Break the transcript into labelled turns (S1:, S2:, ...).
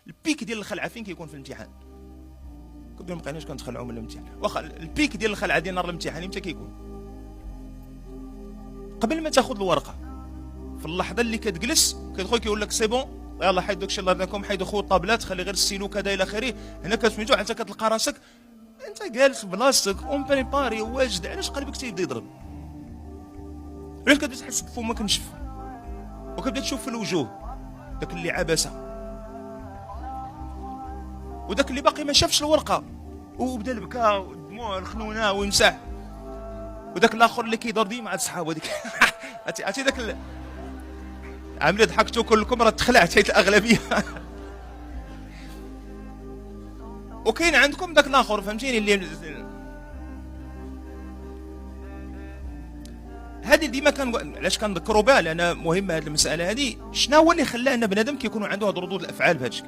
S1: البيك ديال الخلعه فين كيكون؟ في الامتحان. كنت ما بقيناش كنتخلعوا من الامتحان، واخا البيك ديال الخلعه ديال نهار الامتحان امتى كيكون؟ قبل ما تاخذ الورقه، في اللحظه اللي كتجلس كيدخل كيقول لك سي بون يلاه حيدوا داكشي الله يرضيكم، حيدوا خو الطابلات، خلي غير السيلو كذا الى اخره. هنا كتسميتو حتى كتلقى راسك انت جالس بلاصتك اون بريباري واجد. علاش قلبك تيبدا يضرب؟ علاش كتبدا تحس بفمك نشف وكتبدا تشوف في الوجوه داك اللي عبسه وداك اللي باقي ما شافش الورقه وبدا البكا والدموع الخنونه ويمسح، وداك الاخر اللي كيدور ديما عند صحابو ديك عرفتي داك عاملين ضحكتوا كلكم راه تخلعت حيت الاغلبيه. وكاين عندكم داك الاخر فهمتيني اللي هذه ديما علاش كنذكروا بها لان مهمه هذه المساله هذه. شنو هو اللي خلى ان بنادم كيكونوا عنده هاد ردود الافعال بهذا الشكل؟